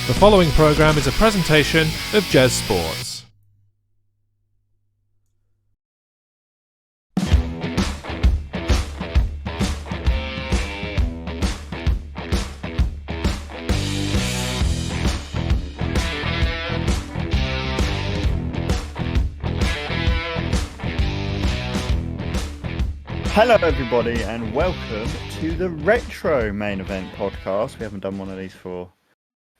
The following programme is a presentation of Jez Sports. Hello everybody and welcome to the Retro Main Event podcast. We haven't done one of these for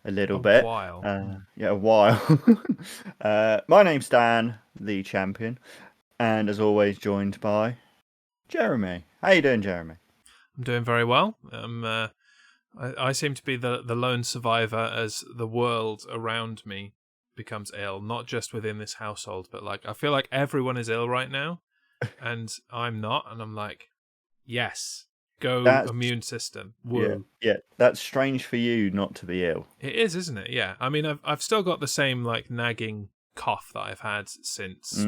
a little bit. A while. A while. My name's Dan, the champion, and as always joined by Jeremy. How you doing, Jeremy? I'm doing very well. I seem to be the lone survivor as the world around me becomes ill, not just within this household, but I feel like everyone is ill right now. And I'm not, and I'm like, yes, immune system. Woo. Yeah, that's strange for you not to be ill. It is, isn't it? Yeah. I mean, I've still got the same nagging cough that I've had since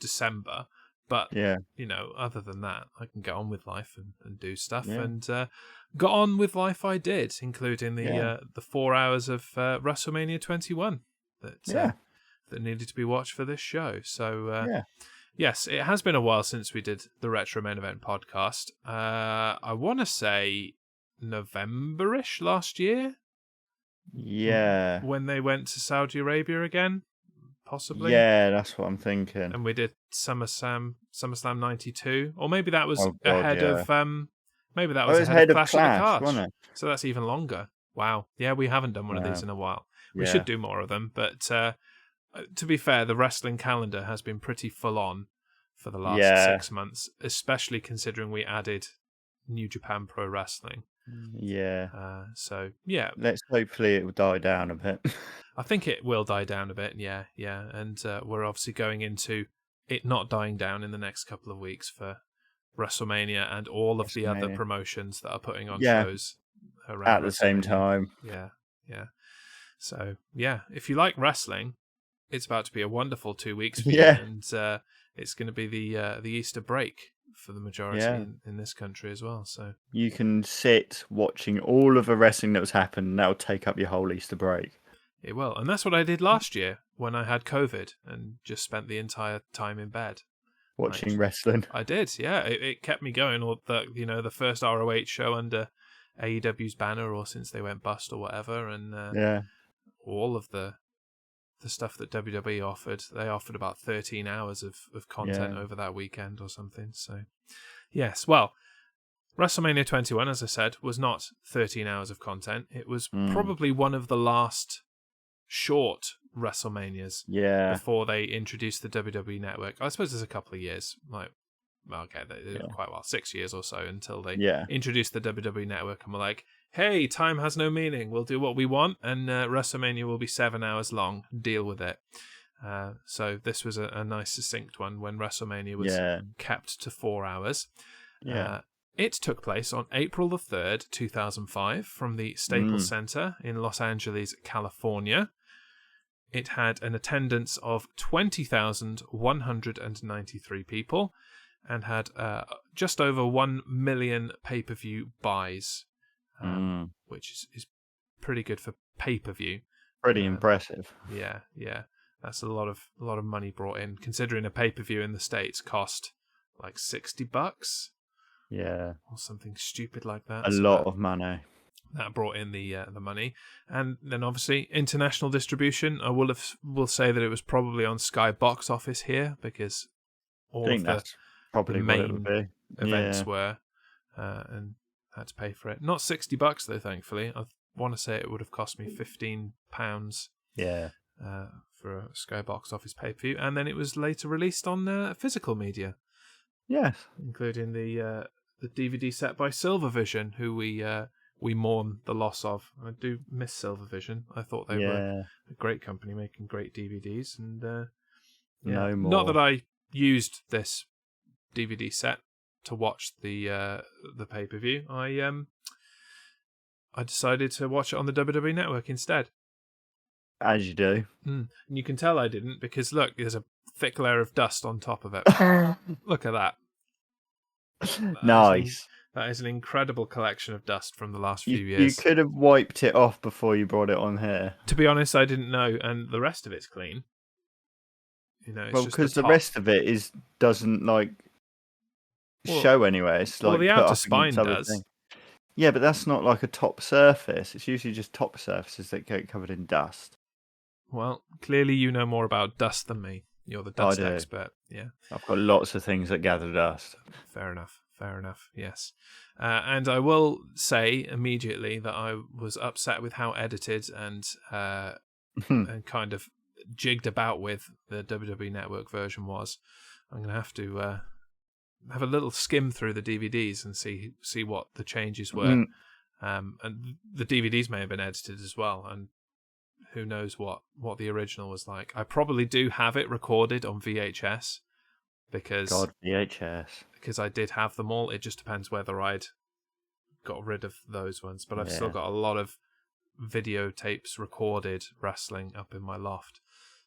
December, but other than that, I can get on with life and do stuff, and got on with life. I did, including the 4 hours of WrestleMania 21 that needed to be watched for this show. So. Yes, it has been a while since we did the Retro Main Event podcast. I want to say November-ish last year. Yeah. When they went to Saudi Arabia again, possibly. Yeah, that's what I'm thinking. And we did SummerSlam 92, or maybe that was ahead of ahead of Clash of the Cards, wasn't it? So that's even longer. Wow. Yeah, we haven't done one of these in a while. We should do more of them, but to be fair, the wrestling calendar has been pretty full on for the last 6 months, especially considering we added New Japan Pro Wrestling. Yeah. Let's hopefully it will die down a bit. I think it will die down a bit, yeah. And we're obviously going into it not dying down in the next couple of weeks for WrestleMania and all of the other promotions that are putting on shows around at the same time. Yeah. So, if you like wrestling, it's about to be a wonderful 2 weeks for you, and it's going to be the Easter break for the majority in this country as well. So you can sit watching all of the wrestling that was happening, and that'll take up your whole Easter break. It will, and that's what I did last year when I had COVID and just spent the entire time in bed watching wrestling. I did, yeah. It kept me going. Or the first ROH show under AEW's banner, or since they went bust or whatever, and all of the stuff that WWE offered. They offered about 13 hours of content over that weekend or something. So, yes. Well, WrestleMania 21, as I said, was not 13 hours of content. It was probably one of the last short WrestleManias before they introduced the WWE Network. I suppose there's a couple of years. They did quite well. 6 years or so until they introduced the WWE Network and were like, hey, time has no meaning. We'll do what we want, and WrestleMania will be 7 hours long. Deal with it. So this was a nice, succinct one when WrestleMania was kept to 4 hours. It took place on April the 3rd, 2005, from the Staples Center in Los Angeles, California. It had an attendance of 20,193 people and had just over 1 million pay-per-view buys. Which is pretty good for pay-per-view. Pretty impressive. Yeah. That's a lot of money brought in, considering a pay-per-view in the States cost like $60. Yeah. Or something stupid like that. A lot of money. That brought in the money. And then obviously international distribution. I will say that it was probably on Sky Box Office here, because all of the main events were, and had to pay for it. Not $60 though, thankfully. I want to say it would have cost me £15. For a Sky Box Office pay-per-view, and then it was later released on physical media. Yes, including the DVD set by Silvervision, who we mourn the loss of. I do miss Silvervision. I thought they were a great company making great DVDs, and no more. Not that I used this DVD set to watch the pay-per-view. I decided to watch it on the WWE Network instead. As you do. And you can tell I didn't, because look, there's a thick layer of dust on top of it. Look at that. Nice. That is an incredible collection of dust from the last few You years. could have wiped it off before you brought it on here. To be honest, I didn't know, and the rest of it's clean. It's just because the the top. rest of it doesn't show anywhere. It's the put outer up spine against other does. thing. Yeah, but that's not like a top surface. It's usually just top surfaces that get covered in dust. Well, clearly you know more about dust than me. You're the dust expert. Yeah. I've got lots of things that gather dust. Fair enough. Yes. And I will say immediately that I was upset with how edited and kind of jigged about with the WWE Network version was. I'm going to have a little skim through the DVDs and see what the changes were. And the DVDs may have been edited as well, and who knows what the original was like. I probably do have it recorded on VHS because I did have them all. It just depends whether I'd got rid of those ones, but I've still got a lot of videotapes recorded wrestling up in my loft.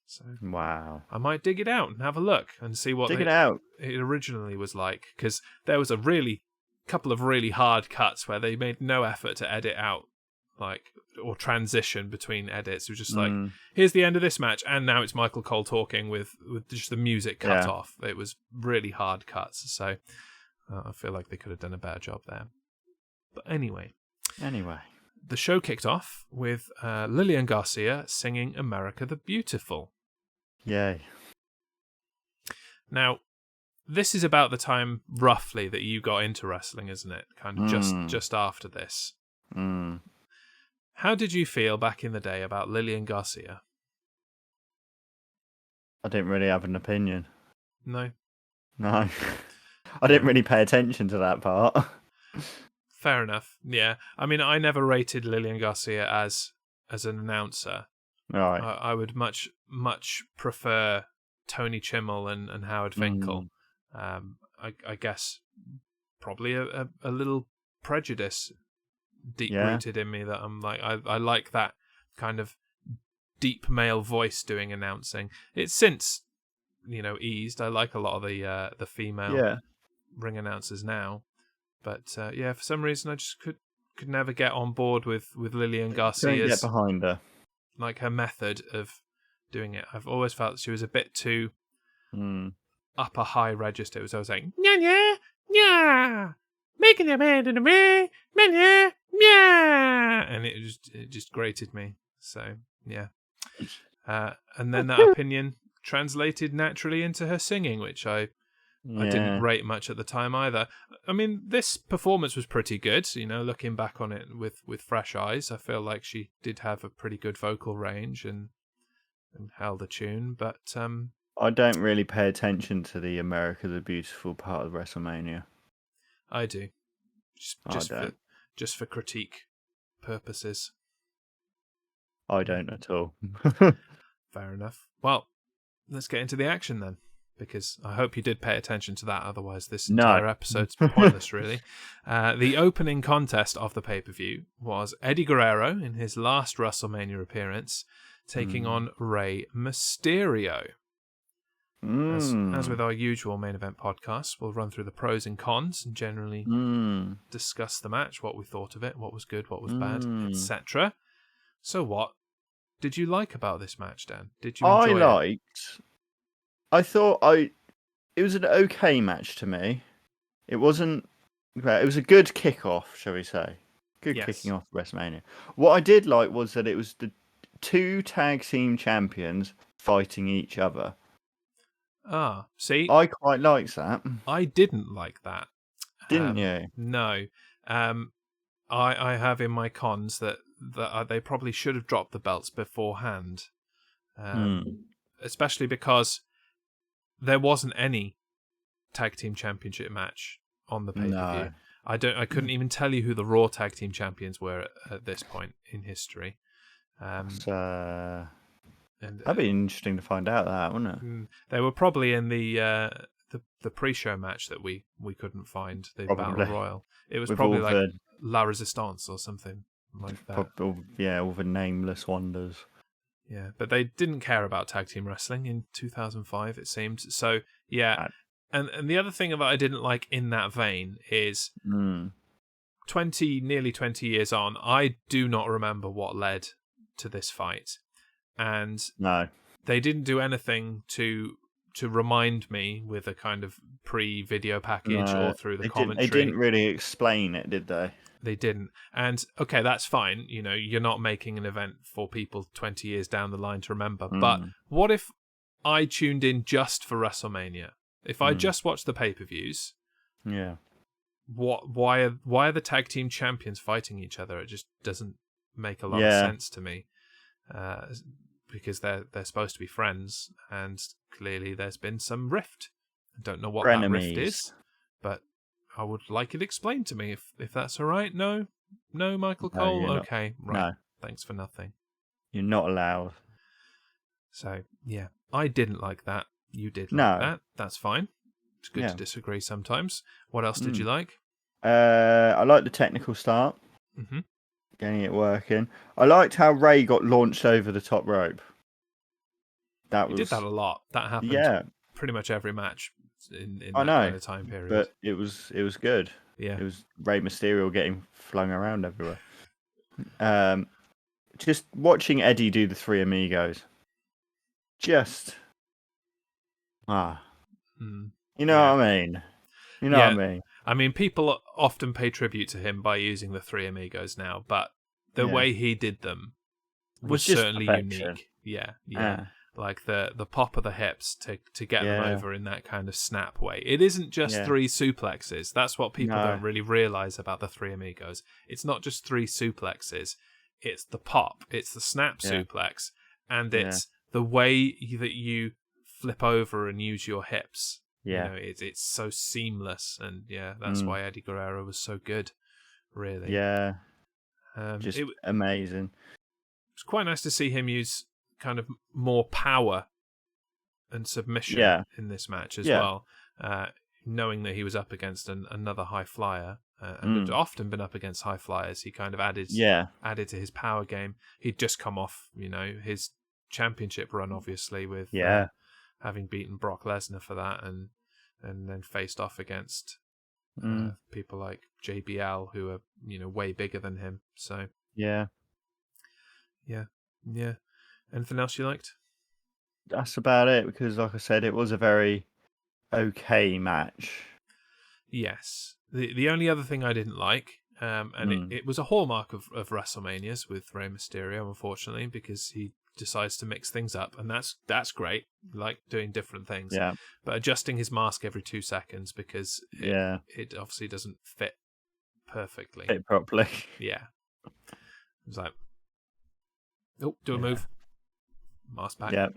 So wow, I might dig it out and have a look and see what it originally was like, because there was a couple of really hard cuts where they made no effort to edit out or transition between edits. It was just like, here's the end of this match, and now it's Michael Cole talking with just the music cut off. It was really hard cuts, so I feel like they could have done a better job there. But anyway, the show kicked off with Lillian Garcia singing America the Beautiful. Yay. Now, this is about the time, roughly, that you got into wrestling, isn't it? Kind of just after this. How did you feel back in the day about Lillian Garcia? I didn't really have an opinion. No? No. I didn't really pay attention to that part. Fair enough. Yeah. I mean, I never rated Lillian Garcia as an announcer. Right. I would much prefer Tony Chimmel and Howard Finkel. I guess probably a little prejudice deep-rooted in me that I'm like, I like that kind of deep male voice doing announcing. It's since, eased. I like a lot of the female ring announcers now. But for some reason I just could never get on board with Lillian Garcia's... Couldn't get behind her. Like her method of doing it. I've always felt she was a bit too upper high register. It was always like, nya, making a man in a man, yeah, and it just grated me. So yeah, and then that opinion translated naturally into her singing, which I didn't rate much at the time either. I mean, this performance was pretty good. Looking back on it with fresh eyes, I feel like she did have a pretty good vocal range and held a tune. But I don't really pay attention to the America the Beautiful part of WrestleMania. I do, just for critique purposes. I don't at all. Fair enough. Well, let's get into the action then, because I hope you did pay attention to that. Otherwise, this entire episode's pointless, really. The opening contest of the pay-per-view was Eddie Guerrero in his last WrestleMania appearance, taking on Rey Mysterio. As with our usual main event podcast, we'll run through the pros and cons and generally discuss the match, what we thought of it, what was good, what was bad, etc. So what did you like about this match, Dan? Did you enjoy it? I thought it was an okay match to me. It wasn't... It was a good kickoff, shall we say. Kicking off WrestleMania. What I did like was that it was the two tag team champions fighting each other. Ah, see? I quite liked that. I didn't like that. Didn't you? No. I have in my cons that they probably should have dropped the belts beforehand. Especially because there wasn't any tag team championship match on the pay-per-view. No. I couldn't even tell you who the Raw tag team champions were at this point in history. That'd be interesting to find out, that, wouldn't it? They were probably in the pre-show match that we couldn't find, the Battle Royal. It was probably like La Resistance or something like that. All the nameless wonders. Yeah, but they didn't care about tag team wrestling in 2005, it seemed. So, yeah. And the other thing that I didn't like in that vein is nearly 20 years on, I do not remember what led to this fight. And no, they didn't do anything to remind me with a kind of pre-video package or through the commentary. They didn't really explain it, did they? They didn't. And, okay, that's fine. You know, you're not making an event for people 20 years down the line to remember. But what if I tuned in just for WrestleMania? If I just watched the pay-per-views... Yeah. Why are the tag team champions fighting each other? It just doesn't make a lot of sense to me. Because they're supposed to be friends, and clearly there's been some rift. I don't know what that rift is, but I would like it explained to me if that's all right. No, Michael Cole. Okay, right. No. Thanks for nothing. You're not allowed. So yeah, I didn't like that. You did like that. That's fine. It's good to disagree sometimes. What else did you like? I liked the technical start. Mm-hmm. Getting it working. I liked how Ray got launched over the top rope. He did that a lot. That happened pretty much every match in that kind of time period. But it was good. Yeah. It was Rey Mysterio getting flung around everywhere. Just watching Eddie do the Three Amigos. Just you know what I mean? You know what I mean? I mean, people often pay tribute to him by using the Three Amigos now, but the way he did them was certainly unique. Yeah. Like the pop of the hips to get them over in that kind of snap way. It isn't just three suplexes. That's what people don't really realize about the Three Amigos. It's not just three suplexes. It's the pop. It's the snap suplex. And it's the way that you flip over and use your hips. Yeah. You know, it's so seamless, and that's why Eddie Guerrero was so good, really. Yeah. Just amazing. It's quite nice to see him use kind of more power and submission in this match as well, knowing that he was up against another high flyer, and had often been up against high flyers. He kind of added to his power game. He'd just come off, his championship run, obviously, with having beaten Brock Lesnar for that, and then faced off against people like JBL, who are way bigger than him. So yeah. Anything else you liked? That's about it, because like I said, it was a very okay match. Yes. The only other thing I didn't like, and it was a hallmark of WrestleManias with Rey Mysterio, unfortunately, because he decides to mix things up, and that's great. Like doing different things. Yeah. But adjusting his mask every 2 seconds, because it obviously doesn't fit perfectly. Fit properly. Yeah. It was like, do a move. Mask back. Yeah.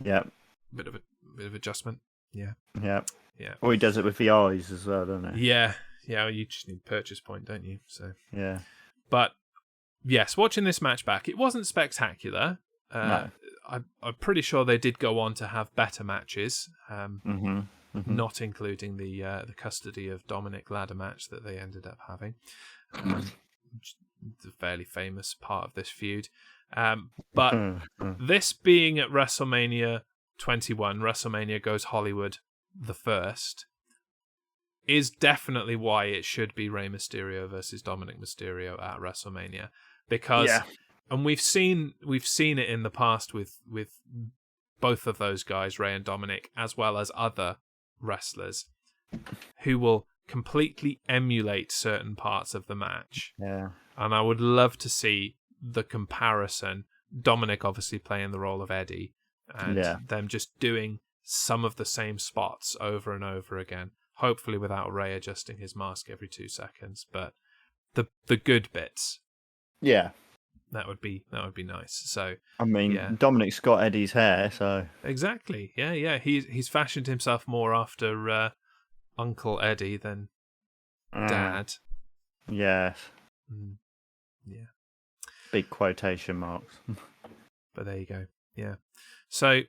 Yeah. Bit of adjustment. Yeah. Yeah. Yeah. Or he does it with the eyes as well, doesn't he? Yeah. Yeah. You just need purchase point, don't you? So. Yeah. But yes, watching this match back, it wasn't spectacular. No. I'm pretty sure they did go on to have better matches. Not including the custody of Dominic ladder match that they ended up having. The fairly famous part of this feud. But this being at WrestleMania 21, WrestleMania Goes Hollywood the first, is definitely why it should be Rey Mysterio versus Dominic Mysterio at WrestleMania. Because, and we've seen it in the past with both of those guys, Rey and Dominic, as well as other wrestlers who will completely emulate certain parts of the match. Yeah. And I would love to see the comparison. Dominic obviously playing the role of Eddie, and them just doing some of the same spots over and over again. Hopefully without Rey adjusting his mask every 2 seconds, but the good bits. Yeah. That would be nice. So I mean, Dominic's got Eddie's hair, so exactly. Yeah. He's fashioned himself more after Uncle Eddie than Dad. Yes. Yeah. Big quotation marks. But there you go. Yeah. So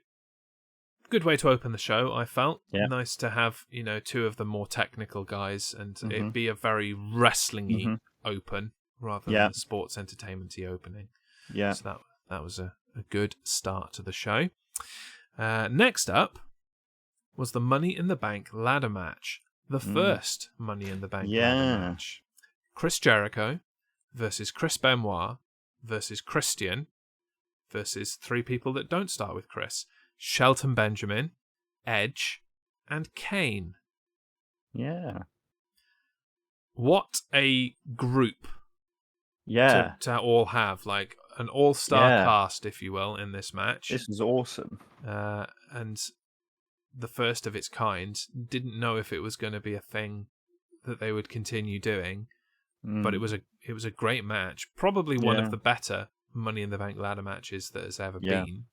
good way to open the show, I felt. Yeah. Nice to have, two of the more technical guys, and it be a very wrestling-y open rather than a sports entertainment-y opening. Yeah. So that was a good start to the show. Next up was the Money in the Bank ladder match. the first Money in the Bank ladder match. Chris Jericho versus Chris Benoit versus Christian versus 3 people that don't start with Chris. Shelton Benjamin, Edge, and Kane. Yeah. What a group to all have, like an all-star cast, if you will, in this match. This was awesome. And the first of its kind. Didn't know if it was going to be a thing that they would continue doing, but it was a great match. Probably one of the better Money in the Bank ladder matches that has ever been.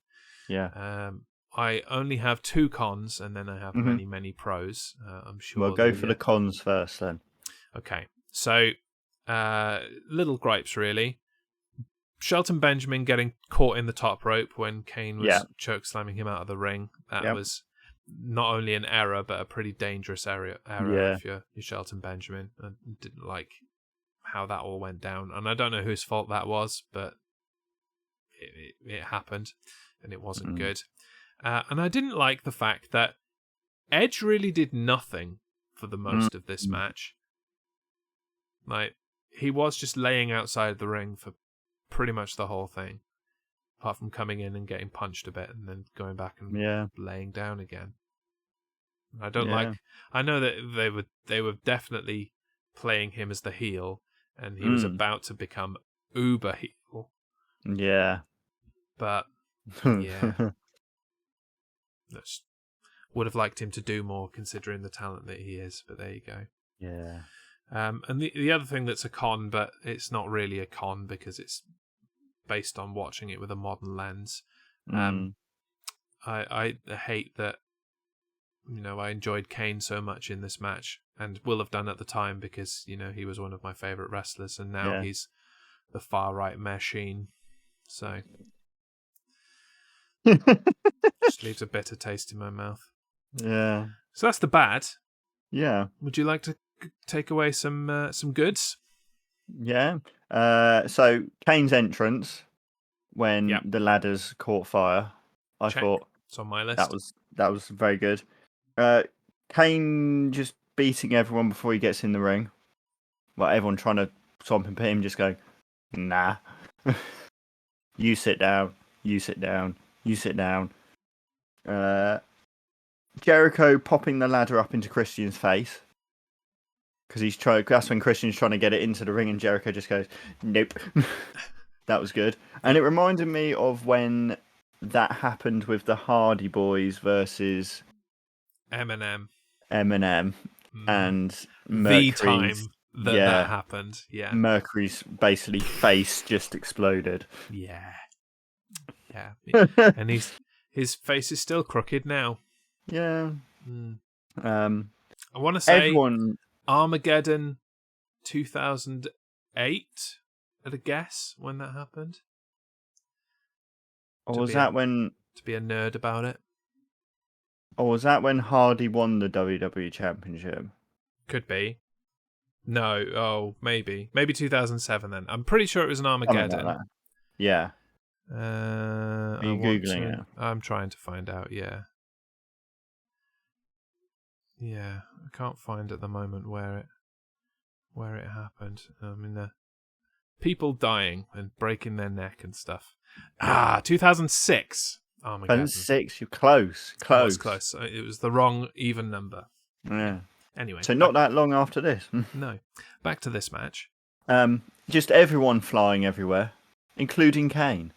Yeah. I only have 2 cons, and then I have many, many pros. I'm sure. We'll go for the cons first, then. Okay, so little gripes, really. Shelton Benjamin getting caught in the top rope when Kane was choke slamming him out of the ring. That was not only an error, but a pretty dangerous error if you're Shelton Benjamin. I didn't like how that all went down, and I don't know whose fault that was, but it happened, and it wasn't good. And I didn't like the fact that Edge really did nothing for the most of this match. Like, he was just laying outside the ring for pretty much the whole thing, apart from coming in and getting punched a bit and then going back and laying down again. I don't like. I know that they were definitely playing him as the heel, and he was about to become uber heel. Yeah, but would have liked him to do more, considering the talent that he is. But there you go. Yeah. And the other thing that's a con, but it's not really a con because it's based on watching it with a modern lens. I hate that. I enjoyed Kane so much in this match, and will have done at the time because he was one of my favorite wrestlers, and now he's the far right machine. So just leaves a bitter taste in my mouth. Yeah. So that's the bad. Yeah. Would you like to take away some goods? Yeah. So Kane's entrance when the ladders caught fire, I thought it's on my list. That was very good. Kane just beating everyone before he gets in the ring. Well, everyone trying to swamp him, him just going, nah. You sit down. You sit down. You sit down. Jericho popping the ladder up into Christian's face. Because that's when Christian's trying to get it into the ring and Jericho just goes, nope. That was good. And it reminded me of when that happened with the Hardy Boys versus Eminem. And Mercury. The time that happened. Yeah. Mercury's basically face just exploded. Yeah. And his face is still crooked now. Yeah. I want to say Armageddon 2008 at a guess when that happened. Or was that when... To be a nerd about it. Or was that when Hardy won the WWE Championship? Could be. No. Oh, maybe. Maybe 2007 then. I'm pretty sure it was an Armageddon. Like yeah. Are you Googling it? I'm trying to find out, yeah. Yeah, I can't find at the moment where it happened. I mean, the people dying and breaking their neck and stuff. 2006. Armageddon. 2006, you're close. I was close. It was the wrong even number. Yeah. Anyway. So not that long after this. No. Back to this match. Just everyone flying everywhere, including Kane.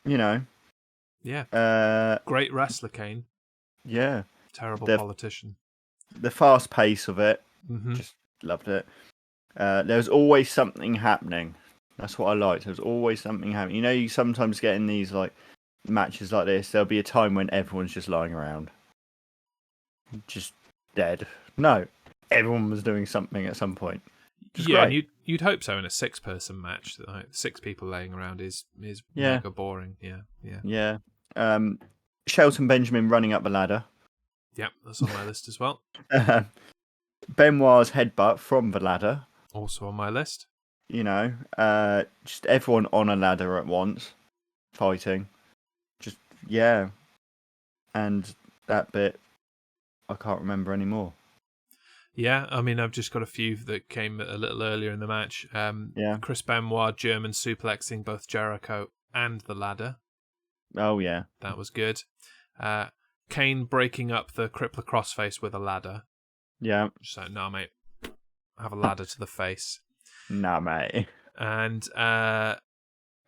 Yeah. Great wrestler, Kane. Yeah. Terrible politician. The fast pace of it, just loved it. There was always something happening. That's what I liked. There was always something happening. You sometimes get in these matches like this, there'll be a time when everyone's just lying around. Just dead. No. Everyone was doing something at some point. And you'd hope so in a 6-person match. 6 people laying around is mega boring. Yeah. Shelton Benjamin running up the ladder. Yep, that's on my list as well. Benoit's headbutt from the ladder. Also on my list. Just everyone on a ladder at once, fighting. Just, yeah. And that bit, I can't remember anymore. Yeah, I mean, I've just got a few that came a little earlier in the match. Chris Benoit German suplexing both Jericho and the ladder. Oh, yeah. That was good. Kane breaking up the crippler crossface with a ladder. Yeah. So, nah, mate. Have a ladder to the face. Nah, mate. And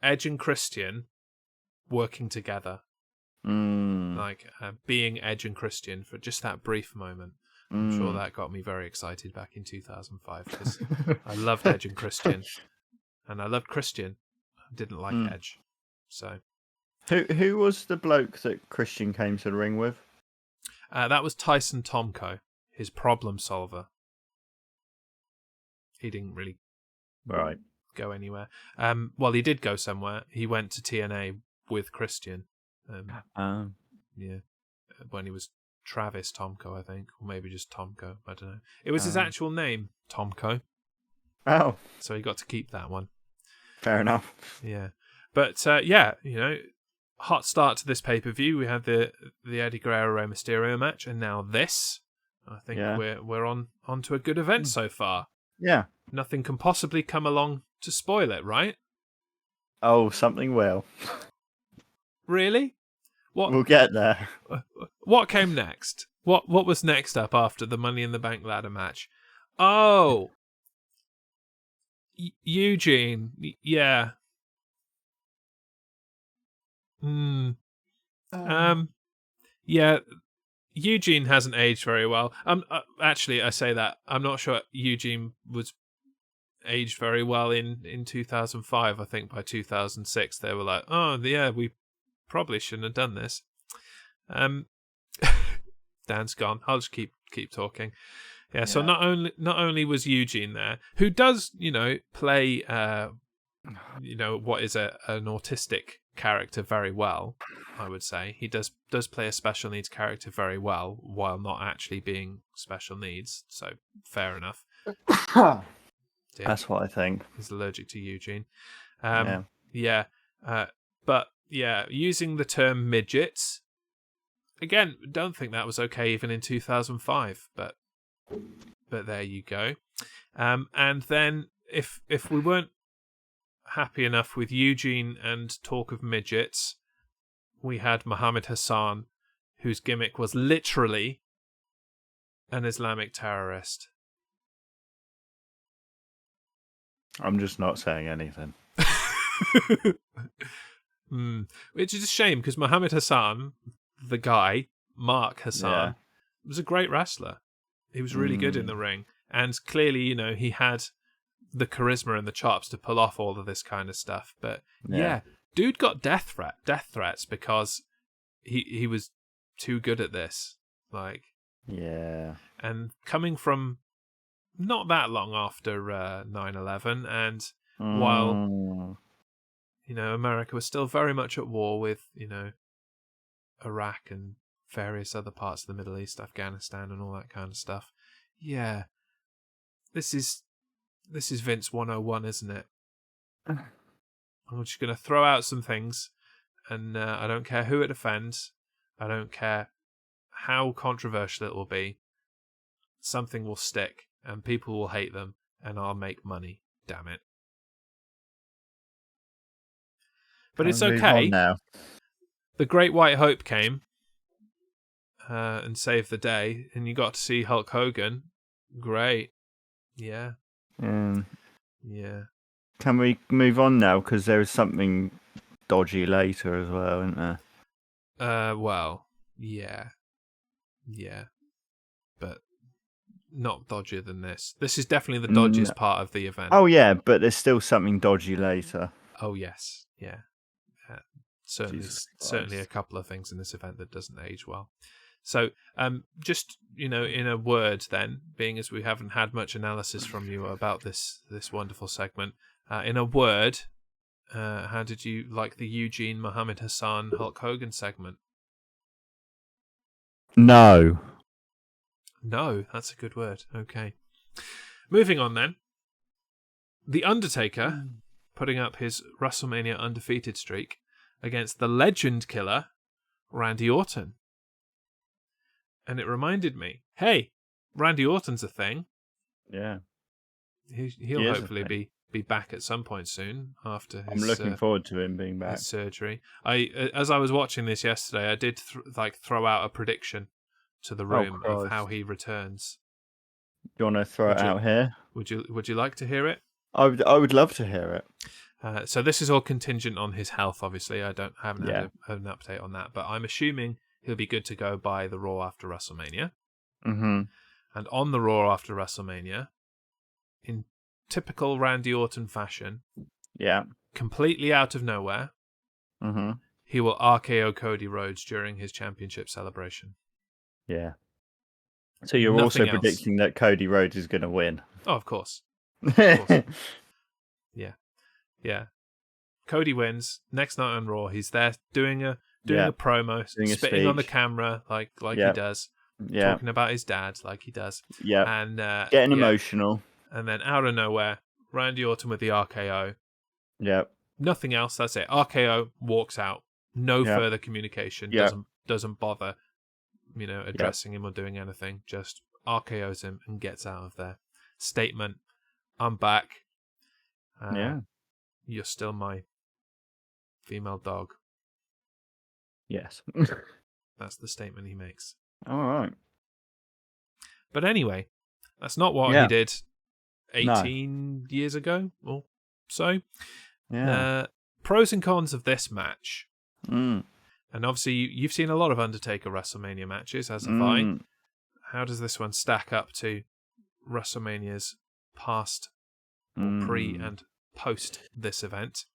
Edge and Christian working together. Like being Edge and Christian for just that brief moment. I'm sure that got me very excited back in 2005 because I loved Edge and Christian. And I loved Christian. I didn't like Edge. So Who was the bloke that Christian came to the ring with? That was Tyson Tomko, his problem solver. He didn't really go anywhere. Well, he did go somewhere. He went to TNA with Christian. Yeah, when he was Travis Tomko, I think, or maybe just Tomko. I don't know. It was his actual name, Tomko. Oh, so he got to keep that one. Fair enough. Yeah, but yeah, hot start to this pay-per-view. We had the Eddie Guerrero Rey Mysterio match, and now this. I think we're on to a good event so far. Yeah, nothing can possibly come along to spoil it, right? Oh, something will. Really? What? We'll get there. What came next? What was next up after the Money in the Bank ladder match? Oh, Eugene. Yeah. Yeah. Eugene hasn't aged very well. Actually, I say that I'm not sure Eugene was aged very well in 2005. I think by 2006 they were like, oh yeah, we probably shouldn't have done this. Dan's gone. I'll just keep talking. Yeah. So not only was Eugene there, who does play what is an autistic character very well. I would say he does play a special needs character very well while not actually being special needs. So fair enough. That's what I think. He's allergic to Eugene. But yeah, using the term midgets again. Don't think that was okay even in 2005. But there you go. And then if we weren't happy enough with Eugene and talk of midgets, we had Muhammad Hassan, whose gimmick was literally an Islamic terrorist. I'm just not saying anything. Which is a shame because Muhammad Hassan, the guy, Mark Hassan, was a great wrestler. He was really good in the ring. And clearly, he had the charisma and the chops to pull off all of this kind of stuff. But yeah dude got death threats because he was too good at this. And coming from not that long after 9/11, and while America was still very much at war with Iraq and various other parts of the Middle East, Afghanistan, and all that kind of stuff. Yeah, this is Vince 101, isn't it? I'm just going to throw out some things, and I don't care who it offends. I don't care how controversial it will be. Something will stick, and people will hate them, and I'll make money. Damn it. But it's okay. Now. The Great White Hope came and saved the day, and you got to see Hulk Hogan. Great. Yeah. Yeah. Can we move on now? Because there is something dodgy later as well, isn't there? Well, yeah. Yeah. But not dodgier than this. This is definitely the dodgiest part of the event. Oh, yeah, but there's still something dodgy later. Oh, yes. Yeah. Certainly a couple of things in this event that doesn't age well. So, just, in a word then, being as we haven't had much analysis from you about this wonderful segment, in a word, how did you like the Eugene Muhammad Hassan Hulk Hogan segment? No, that's a good word. Okay. Moving on then. The Undertaker putting up his WrestleMania undefeated streak against the legend killer, Randy Orton. And it reminded me, hey, Randy Orton's a thing. Yeah. He'll hopefully be back at some point soon after his. I'm looking forward to him being back. His surgery. As I was watching this yesterday, I did throw out a prediction to the room of how he returns. Do you want to throw it out here? Would you like to hear it? I would love to hear it. So this is all contingent on his health. Obviously, haven't had an update on that, but I'm assuming he'll be good to go by the Raw after WrestleMania. Mm-hmm. And on the Raw after WrestleMania, in typical Randy Orton fashion, completely out of nowhere, he will RKO Cody Rhodes during his championship celebration. Yeah. So you're also predicting that Cody Rhodes is going to win? Oh, of course. Of course. Yeah. Cody wins. Next night on Raw, he's there doing a promo, spitting on the camera like he does, talking about his dad like he does, and getting emotional. And then out of nowhere, Randy Orton with the RKO. Yep. Nothing else. That's it. RKO, walks out. No further communication. Doesn't bother, addressing him or doing anything. Just RKOs him and gets out of there. Statement: I'm back. You're still my female dog. Yes. That's the statement he makes. All right. But anyway, that's not what he did 18 years ago or so. Yeah. Pros and cons of this match. And obviously, you've seen a lot of Undertaker WrestleMania matches, as have I. How does this one stack up to WrestleMania's past, or pre and post this event?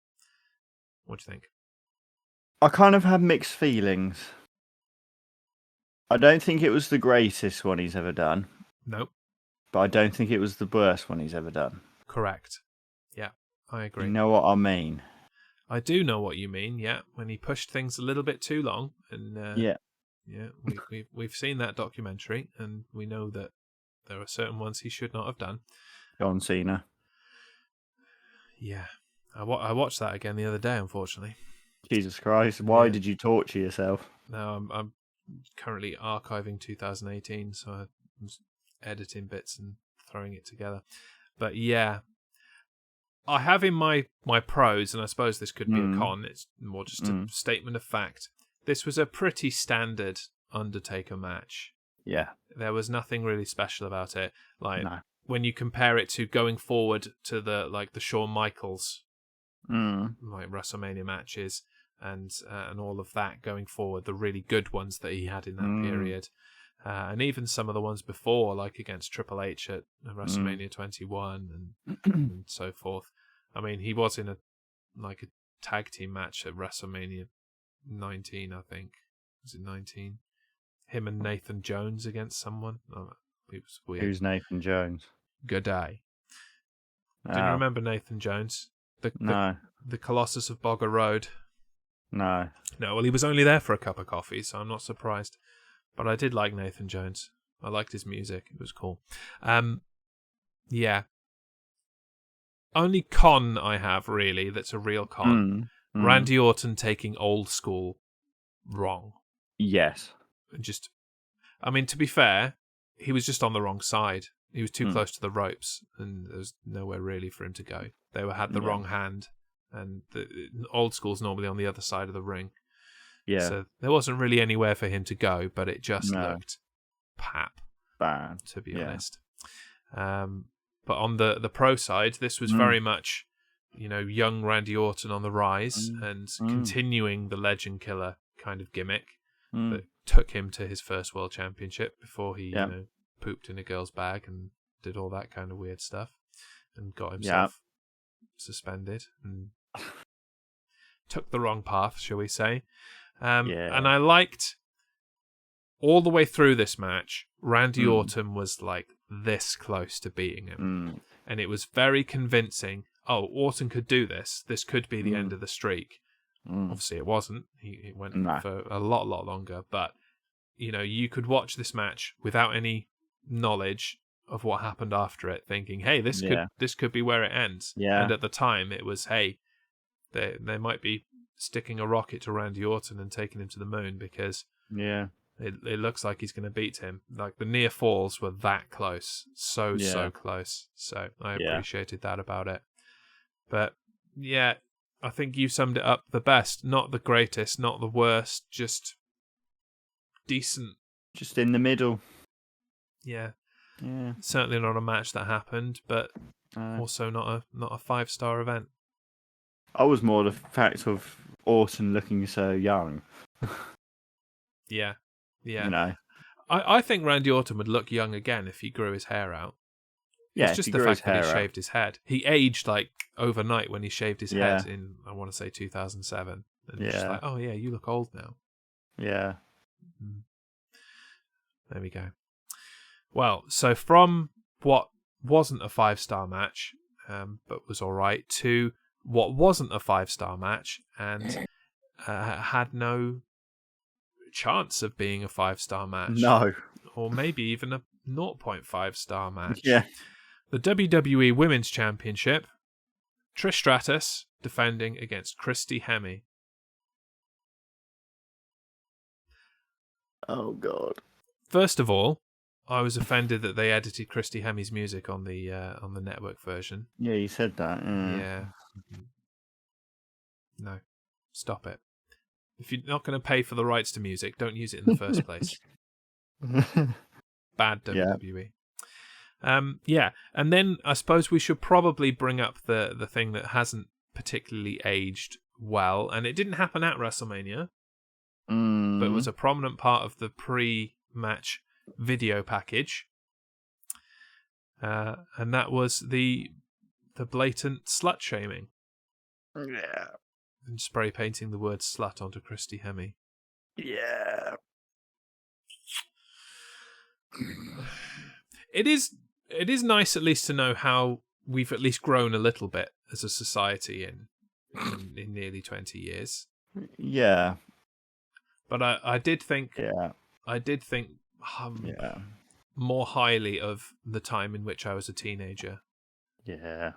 What do you think? I kind of had mixed feelings. I don't think it was the greatest one he's ever done. Nope. But I don't think it was the worst one he's ever done. Correct. Yeah, I agree. You know what I mean? I do know what you mean, yeah. When he pushed things a little bit too long. And we've seen that documentary, and we know that there are certain ones he should not have done. John Cena. Yeah. I watched that again the other day, unfortunately. Jesus Christ. Why did you torture yourself? No, I'm currently archiving 2018, so I'm editing bits and throwing it together. But yeah, I have in my pros, and I suppose this could be a con, it's more just a statement of fact. This was a pretty standard Undertaker match. Yeah. There was nothing really special about it. When you compare it to going forward to the Shawn Michaels WrestleMania matches and all of that going forward, the really good ones that he had in that period. And even some of the ones before, like against Triple H at WrestleMania 21 and so forth. I mean, he was in a tag team match at WrestleMania 19, I think. Was it 19? Him and Nathan Jones against someone. Oh, it was weird. Who's Nathan Jones? Good day. Do you remember Nathan Jones? No. The Colossus of Bogger Road. No. No, well, he was only there for a cup of coffee, so I'm not surprised. But I did like Nathan Jones. I liked his music. It was cool. Yeah. Only con I have, really, that's a real con. Randy Orton taking old school wrong. Yes. To be fair, he was just on the wrong side. He was too close to the ropes, and there was nowhere really for him to go. They had the wrong hand, and the old school's normally on the other side of the ring. Yeah. So there wasn't really anywhere for him to go, but it just looked bad, to be honest. But on the pro side, this was very much, young Randy Orton on the rise and continuing the Legend Killer kind of gimmick that took him to his first World Championship before he, pooped in a girl's bag and did all that kind of weird stuff and got himself suspended and took the wrong path, shall we say. And I liked all the way through this match, Randy Orton was this close to beating him. And it was very convincing. Oh, Orton could do this. This could be the end of the streak. Obviously it wasn't. He went for a lot longer. But, you could watch this match without any knowledge of what happened after it, thinking, hey, this could be where it ends. Yeah. And at the time it was, hey, they might be sticking a rocket to Randy Orton and taking him to the moon because It looks like he's going to beat him. Like the near falls were that close, so close. So I appreciated that about it. But yeah, I think you summed it up the best. Not the greatest, not the worst, just decent. Just in the middle. Yeah. Yeah. Certainly not a match that happened, but also not a 5-star event. I was more the fact of Orton looking so young. Yeah. You know. I think Randy Orton would look young again if he grew his hair out. Yeah, it's just the fact that he shaved his head. He aged like overnight when he shaved his head in, I want to say 2007. And just like, oh yeah, you look old now. Yeah. There we go. Well, so from what wasn't a 5-star match, but was all right, to what wasn't a 5-star match and had no chance of being a 5-star match. No. Or maybe even a 0.5-star match. Yeah. The WWE Women's Championship, Trish Stratus defending against Christy Hemme. Oh, God. First of all, I was offended that they edited Christy Hemme's music on the network version. Yeah, you said that. Yeah. No. Stop it. If you're not going to pay for the rights to music, don't use it in the first place. Bad WWE. Yeah. And then I suppose we should probably bring up the thing that hasn't particularly aged well, and it didn't happen at WrestleMania, but was a prominent part of the pre-match video package, and that was the blatant slut shaming. Yeah. And spray painting the word slut onto Christy Hemme. Yeah. It is nice at least to know how we've at least grown a little bit as a society in nearly 20 years. Yeah. But I did think more highly of the time in which I was a teenager. Yeah.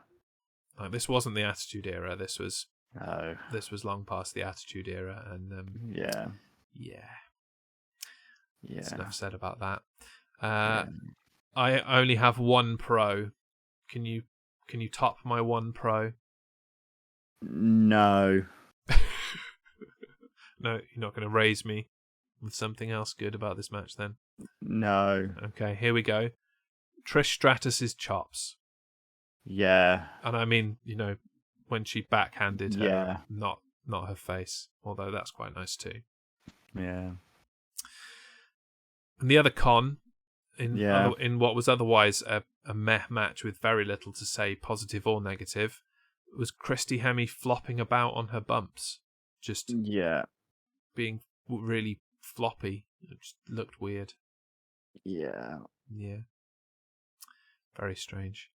Like, this wasn't the Attitude Era. This was long past the Attitude Era, and That's enough said about that. I only have one pro. Can you top my one pro? No. No, you're not going to raise me with something else good about this match then? No. Okay, here we go. Trish Stratus's chops. Yeah. And I mean, when she backhanded her, not her face, although that's quite nice too. Yeah. And the other con, in what was otherwise a meh match with very little to say, positive or negative, was Christy Hemme flopping about on her bumps. Just being really floppy. It just looked weird. Yeah. Yeah. Very strange.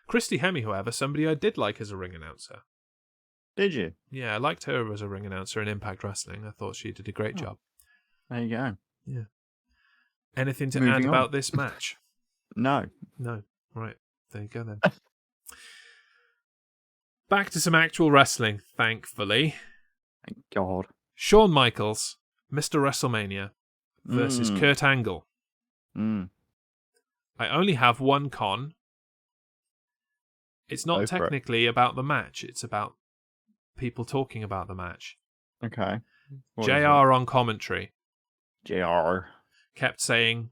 Christy Hemme, however, somebody I did like as a ring announcer. Did you? Yeah, I liked her as a ring announcer in Impact Wrestling. I thought she did a great job. There you go. Yeah. Anything to add about this match? No. No. Right. There you go then. Back to some actual wrestling, thankfully. Thank God. Shawn Michaels, Mr. WrestleMania, versus Kurt Angle. I only have one con. It's not technically about the match. It's about people talking about the match. Okay. JR on commentary. JR. Kept saying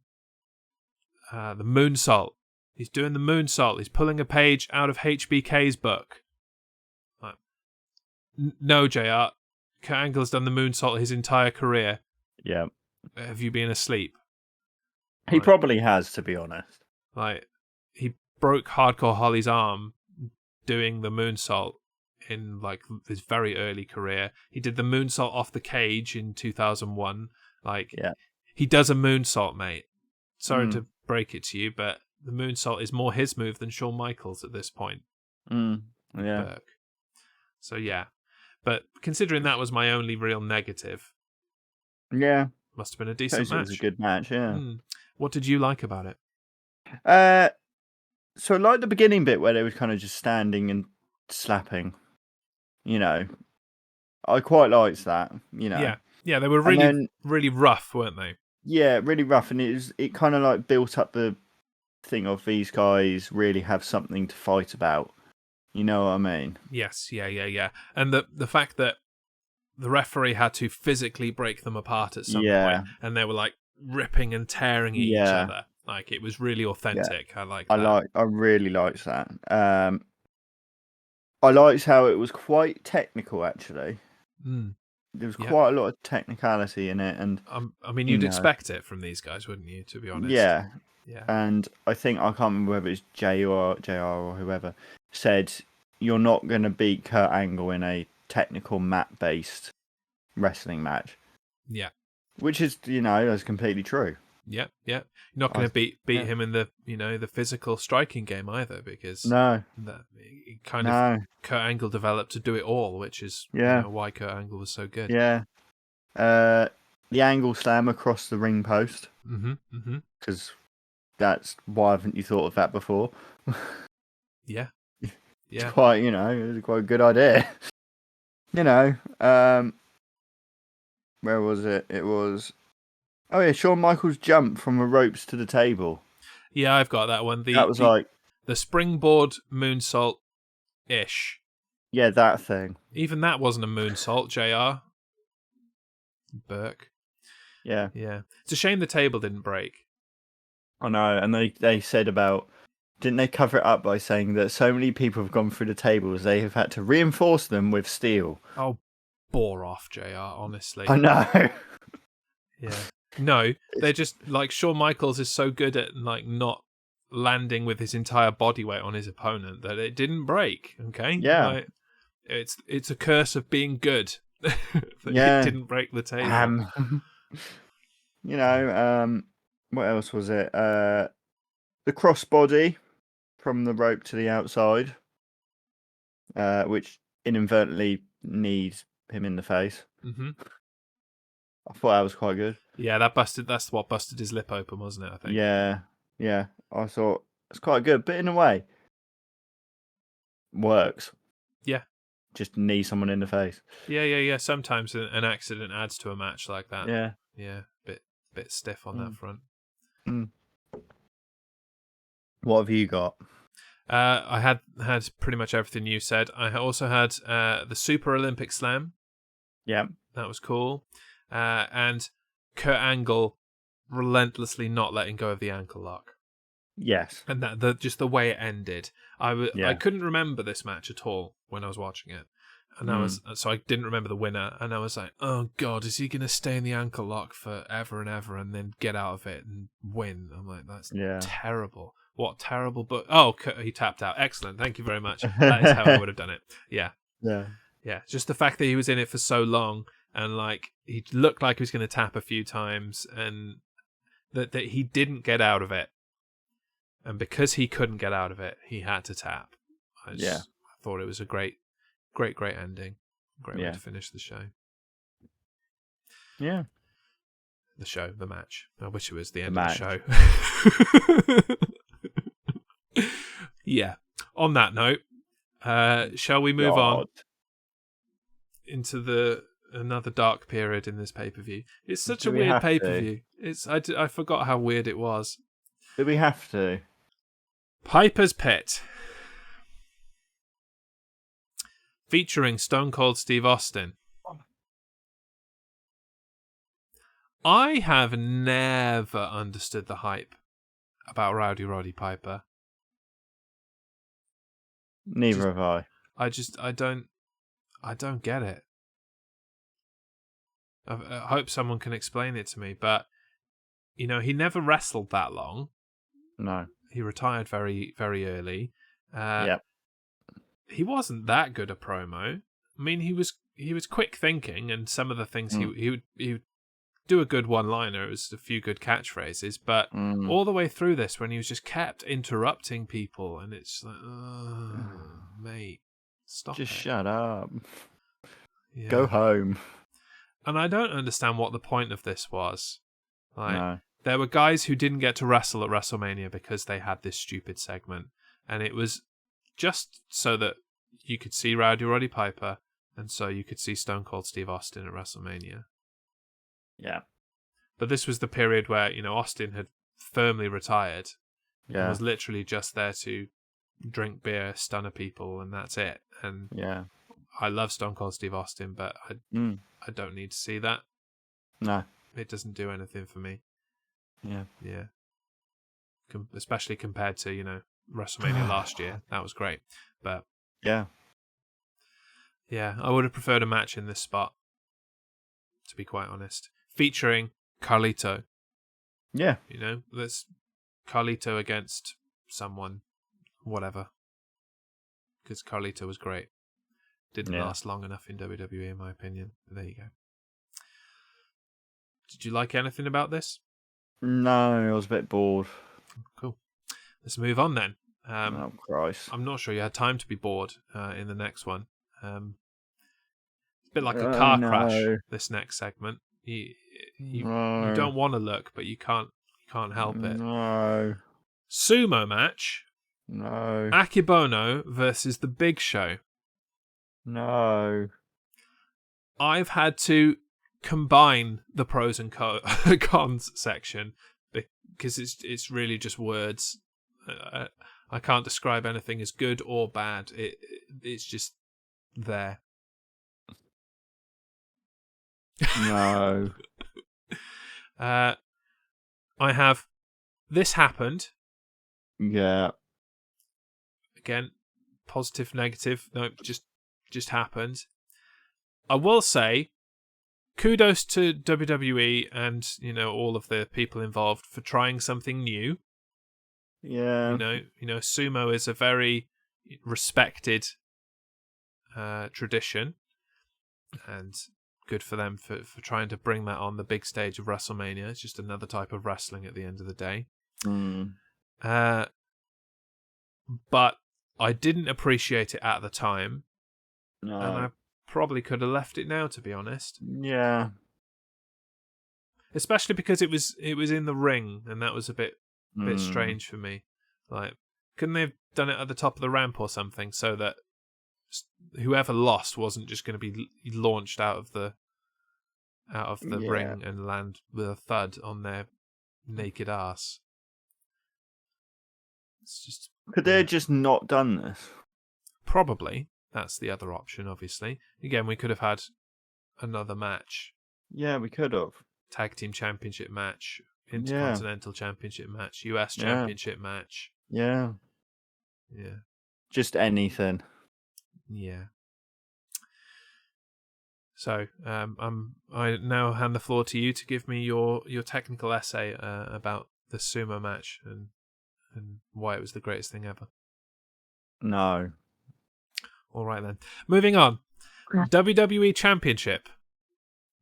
the moonsault. He's doing the moonsault. He's pulling a page out of HBK's book. Like, no, JR. Kurt Angle's done the moonsault his entire career. Yeah. Have you been asleep? He probably has, to be honest. Like, he broke Hardcore Holly's arm doing the moonsault in like his very early career. He did the moonsault off the cage in 2001. Like, he does a moonsault, mate. Sorry to break it to you, but the moonsault is more his move than Shawn Michaels at this point. Yeah. Burke. So yeah, but considering that was my only real negative, must have been a decent match. It was a good match. Yeah. What did you like about it? So I liked the beginning bit where they were kind of just standing and slapping. I quite liked that. Yeah. Yeah, they were And really, then, really rough, weren't they? yeah, really rough, and it kind of like built up the thing of these guys really have something to fight about. You know what I mean? Yes, yeah. And the fact that the referee had to physically break them apart at some point, Yeah, and they were like ripping and tearing at each yeah, other. Like, it was really yeah. authentic. I like that. I really liked that. I liked how it was quite technical, actually. Mm, There was yeah. quite a lot of technicality in it, and I mean, you you'd know, expect it from these guys, wouldn't you? To be honest. yeah. Yeah. And I think I can't remember whether it's JR or whoever said you're not going to beat Kurt Angle in a technical mat-based wrestling match. Yeah. Which is, that's completely true. Yeah. You're not going to beat him in the the physical striking game either, because No, it kind of no, Kurt Angle developed to do it all, which is yeah, why Kurt Angle was so good. yeah. The angle slam across the ring post. Mm-hmm. Because that's why haven't you thought of that before? Yeah. It's quite, it was quite a good idea. Where was it? It was, oh yeah, Shawn Michaels jump from the ropes to the table. Yeah, I've got that one. That was like the springboard moonsault-ish. Yeah, that thing. Even that wasn't a moonsault, JR. Burke. Yeah. Yeah. It's a shame the table didn't break. I know, and they said about, didn't they cover it up by saying that so many people have gone through the tables, they have had to reinforce them with steel. Oh, bore off, JR, honestly. I know. Yeah. No, they're just, like, Shawn Michaels is so good at, like, not landing with his entire body weight on his opponent that it didn't break, okay? Yeah. Like, it's a curse of being good that it didn't break the table. What else was it? The crossbody from the rope to the outside, which inadvertently kneed him in the face. Mm-hmm. I thought that was quite good. Yeah, that's what busted his lip open, wasn't it, I think? Yeah. I thought it's quite good, but in a way, works. Yeah. Just knee someone in the face. Yeah. Sometimes an accident adds to a match like that. Yeah. Bit stiff on that front. Mm. What have you got? I had pretty much everything you said. I also had the Super Olympic Slam. Yeah. That was cool. And Kurt Angle relentlessly not letting go of the ankle lock. Yes. And that just the way it ended. I couldn't remember this match at all when I was watching it. And I didn't remember the winner, and I was like, oh god, is he going to stay in the ankle lock forever and ever and then get out of it and win? I'm like, that's terrible. What terrible, but he tapped out. Excellent, thank you very much. That is how I would have done it. Yeah. Just the fact that he was in it for so long, and like he looked like he was going to tap a few times, and that he didn't get out of it, and because he couldn't get out of it, he had to tap. I thought it was a great ending. Great way to finish the show. Yeah. The match. I wish it was the end of the show. Yeah. On that note, shall we move on into another dark period in this pay-per-view? It's such a weird pay-per-view. I forgot how weird it was. Do we have to? Piper's Pit. Featuring Stone Cold Steve Austin. I have never understood the hype about Rowdy Roddy Piper. Neither have I. I don't get it. I hope someone can explain it to me, but he never wrestled that long. No. He retired very, very early. Yep. He wasn't that good a promo. I mean, he was quick thinking, and some of the things he would do a good one-liner. It was a few good catchphrases, but all the way through this, when he was just kept interrupting people, and it's like, mate, stop just it. Shut up. Yeah. Go home. And I don't understand what the point of this was. Like, no. There were guys who didn't get to wrestle at WrestleMania because they had this stupid segment, and it was just so that you could see Rowdy Roddy Piper, and so you could see Stone Cold Steve Austin at WrestleMania. Yeah. But this was the period where, Austin had firmly retired and Yeah. was literally just there to drink beer, stunner people, and that's it. And Yeah. I love Stone Cold Steve Austin, but I don't need to see that. No. It doesn't do anything for me. Yeah. Yeah. Especially compared to, WrestleMania last year. That was great. But yeah, I would have preferred a match in this spot, to be quite honest. Featuring Carlito. Yeah. Let's Carlito against someone, whatever. Because Carlito was great. Didn't last long enough in WWE, in my opinion. But there you go. Did you like anything about this? No, I was a bit bored. Cool. Let's move on then. Oh, Christ. I'm not sure you had time to be bored in the next one. It's a bit like a car crash, this next segment. You don't want to look, but you can't help it. No. Sumo match. No. Akebono versus The Big Show. No. I've had to combine the pros and cons section because it's really just words. I can't describe anything as good or bad. It's just there. No. I have this happened. Yeah. Again, positive, negative. No, just happened. I will say, kudos to WWE and all of the people involved for trying something new. Yeah. Sumo is a very respected tradition, and good for them for trying to bring that on the big stage of WrestleMania. It's just another type of wrestling at the end of the day. But I didn't appreciate it at the time. No. And I probably could have left it now, to be honest. Yeah. Especially because it was in the ring, and that was a bit strange for me. Like, couldn't they have done it at the top of the ramp or something, so that whoever lost wasn't just going to be launched out of the ring and land with a thud on their naked ass? It's just. Could they have just not done this? Probably. That's the other option, obviously. Again, we could have had another match. Yeah, we could have. Tag Team Championship match, Intercontinental Championship match, US Championship match. Yeah. Yeah. Just anything. Yeah. So, I now hand the floor to you to give me your technical essay about the sumo match and why it was the greatest thing ever. No. All right then. Moving on. WWE Championship.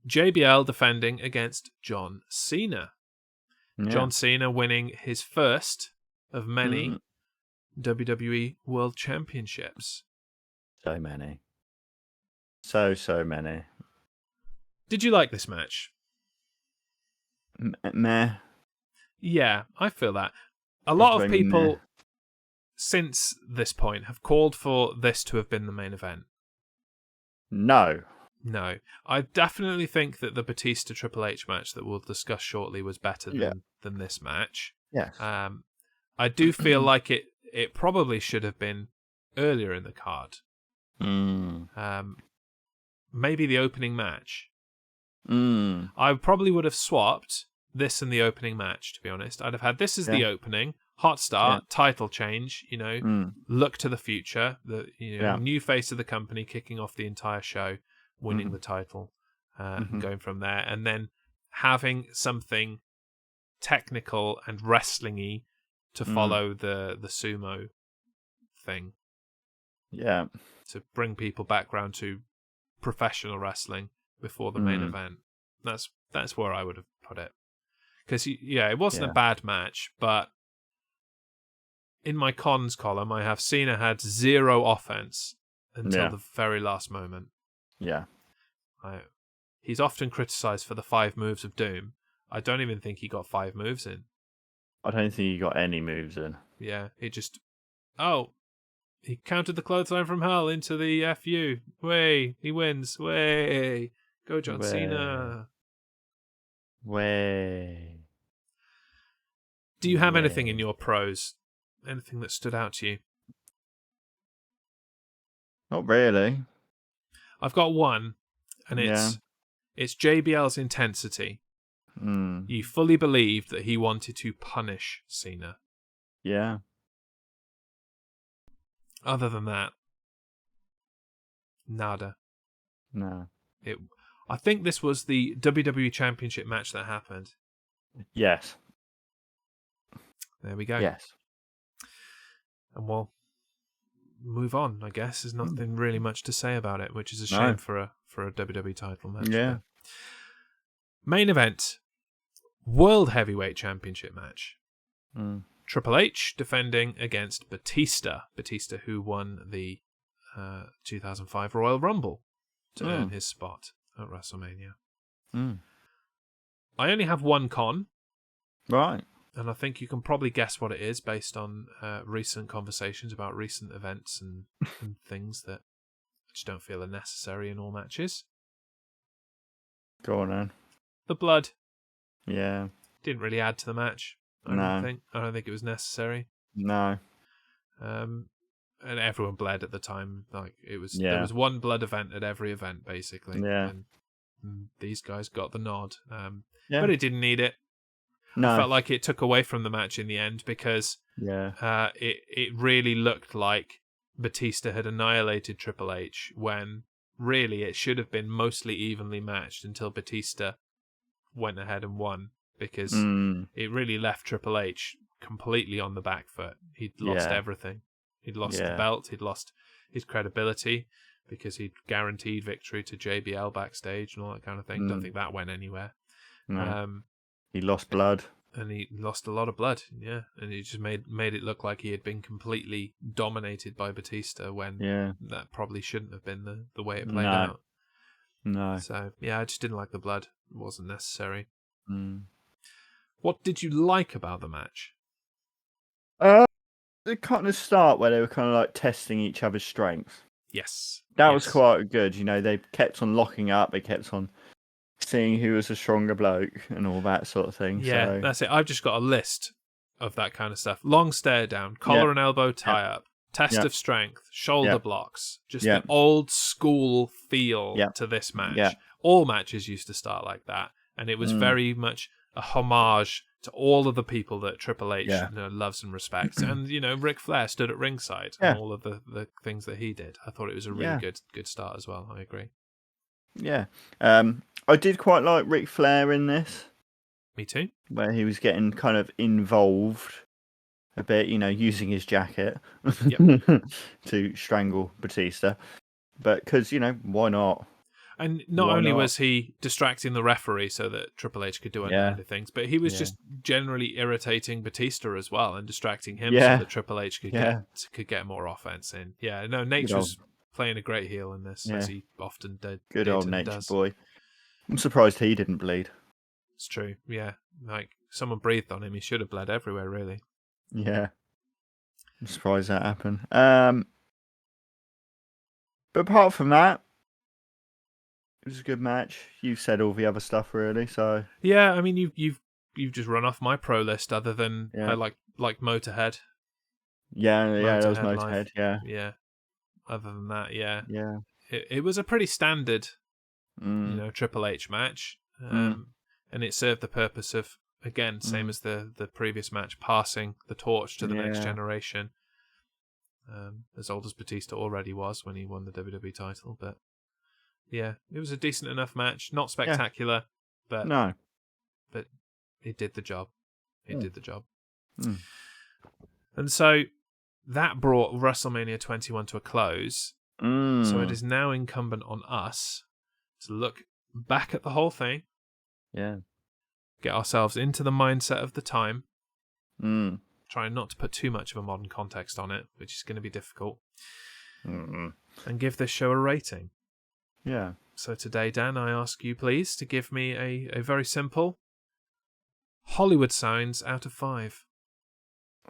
JBL defending against John Cena. Yeah. John Cena winning his first of many WWE World Championships. So many. So many. Did you like this match? Meh. Yeah, I feel that. A lot of people since this point have called for this to have been the main event. No. I definitely think that the Batista Triple H match that we'll discuss shortly was better than this match. Yes. I do feel like it probably should have been earlier in the card. Maybe the opening match. I probably would have swapped this and the opening match, to be honest. I'd have had this as the opening, hot start, title change, look to the future, the new face of the company kicking off the entire show, winning the title, going from there, and then having something technical and wrestling-y to follow the sumo thing. Yeah. To bring people back round to professional wrestling before the main event. That's where I would have put it. Because, it wasn't a bad match, but in my cons column, I have Cena had zero offense until the very last moment. Yeah. He's often criticised for the 5 moves of doom. I don't even think he got 5 moves in. I don't think he got any moves in. Yeah, he countered the clothesline from hell into the FU. Way, he wins. Way, go John Cena. Way. Do you have anything in your pros? Anything that stood out to you? Not really. I've got one, and it's JBL's intensity. You fully believed that he wanted to punish Cena. Yeah. Other than that, nada. No. I think this was the WWE Championship match that happened. Yes. There we go. Yes. And we'll move on, I guess. There's nothing really much to say about it, which is a shame for a WWE title match. Yeah. But main event, World Heavyweight Championship match. Triple H defending against Batista. Batista, who won the 2005 Royal Rumble to earn his spot at WrestleMania. I only have one con. Right. And I think you can probably guess what it is based on recent conversations about recent events and things that I just don't feel are necessary in all matches. Go on then. The blood. Yeah. Didn't really add to the match. I don't think it was necessary. No. And everyone bled at the time. Like there was one blood event at every event basically. Yeah. And these guys got the nod. But it didn't need it. No. I felt like it took away from the match in the end because it really looked like Batista had annihilated Triple H when really it should have been mostly evenly matched until Batista went ahead and won because it really left Triple H completely on the back foot. He'd lost everything. He'd lost the belt. He'd lost his credibility because he'd guaranteed victory to JBL backstage and all that kind of thing. Don't think that went anywhere. No. He lost blood. And he lost a lot of blood, yeah. And he just made it look like he had been completely dominated by Batista when that probably shouldn't have been the way it played out. No. So, yeah, I just didn't like the blood. It wasn't necessary. What did you like about the match? The kind of start where they were kind of like testing each other's strengths. Yes. That was quite good. You know, they kept on locking up. They kept on seeing who was a stronger bloke and all that sort of thing. Yeah, that's it. I've just got a list of that kind of stuff. Long stare down, collar and elbow tie up, test of strength, shoulder blocks. Just the old school feel to this match. Yeah. All matches used to start like that. And it was very much a homage to all of the people that Triple H loves and respects. And, Ric Flair stood at ringside and all of the things that he did. I thought it was a really good start as well. I agree. Yeah. I did quite like Ric Flair in this. Me too. Where he was getting kind of involved a bit, using his jacket to strangle Batista. But because, why not? And not only was he distracting the referee so that Triple H could do underhanded things, but he was just generally irritating Batista as well and distracting him so that Triple H could get more offense in. Yeah, no, Nature's playing a great heel in this, as he often did. Good old Nature boy. I'm surprised he didn't bleed. It's true, yeah. Like, someone breathed on him, he should have bled everywhere, really. Yeah. I'm surprised that happened. But apart from that, it was a good match. You've said all the other stuff, really, so... Yeah, I mean, you've just run off my pro list, other than I like Motorhead. Yeah, that was Motorhead, Yeah. Other than that, it was a pretty standard, Triple H match, and it served the purpose of, again, same as the previous match, passing the torch to the next generation. As old as Batista already was when he won the WWE title, but yeah, it was a decent enough match. Not spectacular, but it did the job. It did the job. And so that brought WrestleMania 21 to a close. So it is now incumbent on us to look back at the whole thing. Yeah. Get ourselves into the mindset of the time. Trying not to put too much of a modern context on it, which is going to be difficult. And give this show a rating. Yeah. So today, Dan, I ask you, please, to give me a very simple Hollywood signs out of 5.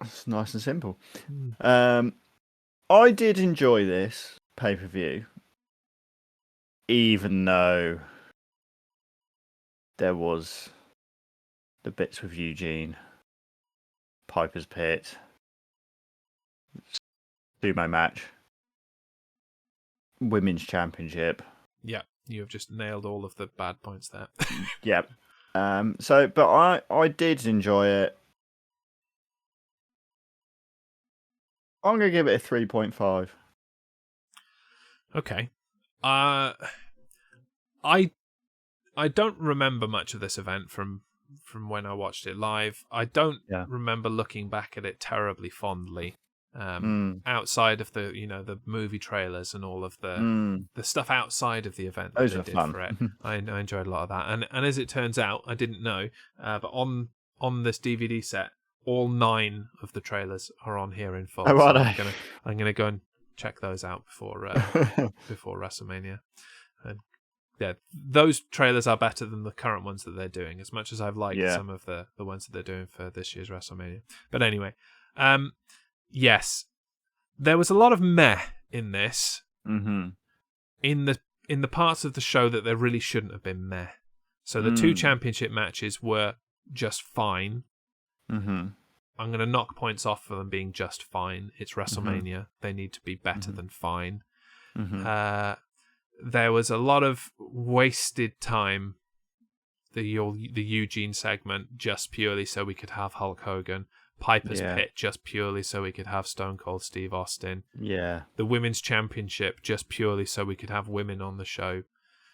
It's nice and simple. I did enjoy this pay-per-view, even though there was the bits with Eugene, Piper's Pit, sumo match, women's championship. Yeah, you have just nailed all of the bad points there. Yep. But I did enjoy it. I'm gonna give it a 3.5. Okay. I don't remember much of this event from when I watched it live. I don't remember looking back at it terribly fondly. Outside of the the movie trailers and all of the stuff outside of the event that they did fun. for it, I enjoyed a lot of that. And as it turns out, I didn't know, but on this DVD set, all 9 of the trailers are on here in full. Oh, so right. I'm gonna go and check those out before before WrestleMania. And yeah, those trailers are better than the current ones that they're doing, as much as I've liked some of the ones that they're doing for this year's WrestleMania. But anyway, yes, there was a lot of meh in this. Mm-hmm. In the parts of the show that there really shouldn't have been meh. So the 2 championship matches were just fine. Mm-hmm. I'm going to knock points off for them being just fine. It's WrestleMania. Mm-hmm. They need to be better than fine. Mm-hmm. There was a lot of wasted time. The Eugene segment just purely so we could have Hulk Hogan. Piper's Pit just purely so we could have Stone Cold Steve Austin. Yeah. The Women's Championship just purely so we could have women on the show.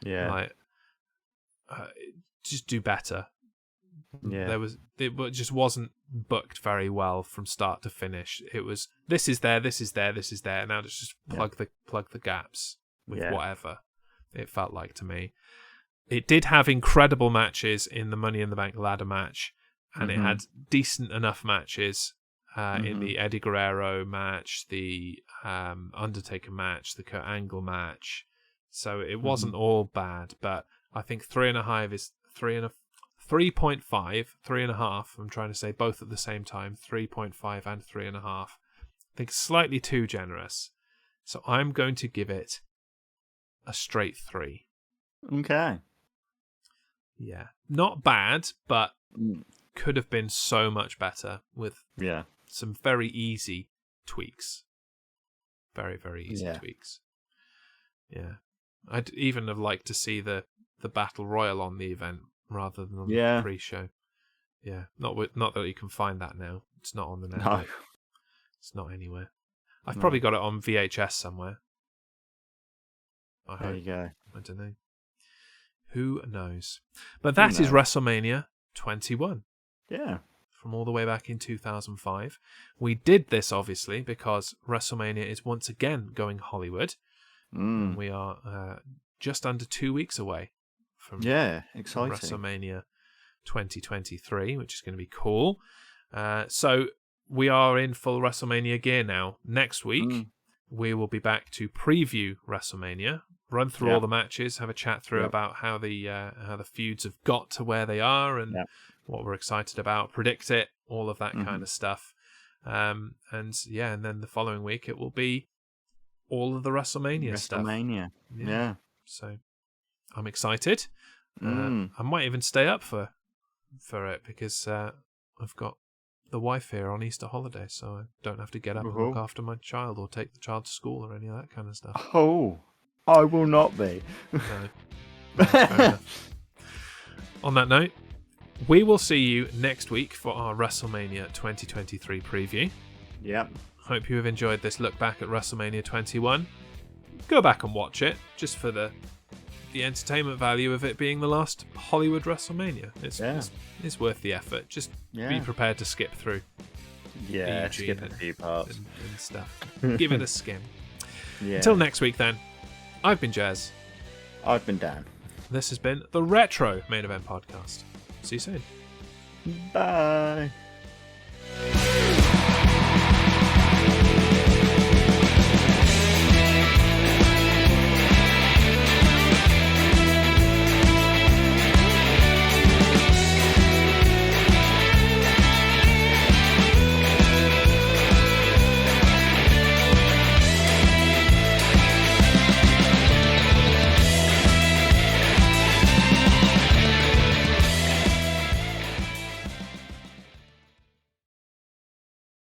Yeah. Just do better. Yeah. It just wasn't booked very well from start to finish. It was this is there, and now let's just plug the gaps with whatever it felt like to me. It did have incredible matches in the Money in the Bank ladder match, and it had decent enough matches in the Eddie Guerrero match, the Undertaker match, the Kurt Angle match. So it wasn't all bad, but I think 3.5 is 3.5. 3.5. I'm trying to say both at the same time. 3.5 and 3.5. I think slightly too generous. So I'm going to give it a straight 3. Okay. Yeah. Not bad, but could have been so much better with some very easy tweaks. Very, very easy tweaks. Yeah. I'd even have liked to see the Battle Royal on the event rather than on the pre-show. Yeah. Not that you can find that now. It's not on the net. No. It's not anywhere. I've probably got it on VHS somewhere. There you go. I don't know. Who knows? But that is WrestleMania 21. Yeah. From all the way back in 2005. We did this, obviously, because WrestleMania is once again going Hollywood. And we are just under 2 weeks away from exciting. WrestleMania 2023, which is going to be cool. So we are in full WrestleMania gear now. Next week, we will be back to preview WrestleMania, run through all the matches, have a chat through about how the feuds have got to where they are and what we're excited about, predict it, all of that kind of stuff. And then the following week it will be all of the WrestleMania stuff. Yeah. So I'm excited. I might even stay up for it because I've got the wife here on Easter holiday, so I don't have to get up and look after my child or take the child to school or any of that kind of stuff. Oh, I will not be. No, fair enough. On that note, we will see you next week for our WrestleMania 2023 preview. Yep. Hope you have enjoyed this look back at WrestleMania 21. Go back and watch it, just for the entertainment value of it being the last Hollywood WrestleMania. It's worth the effort. Just be prepared to skip through. Yeah, skip a few parts and stuff. Give it a skim. Until next week, then. I've been Jez. I've been Dan. This has been the Retro Main Event Podcast. See you soon. Bye.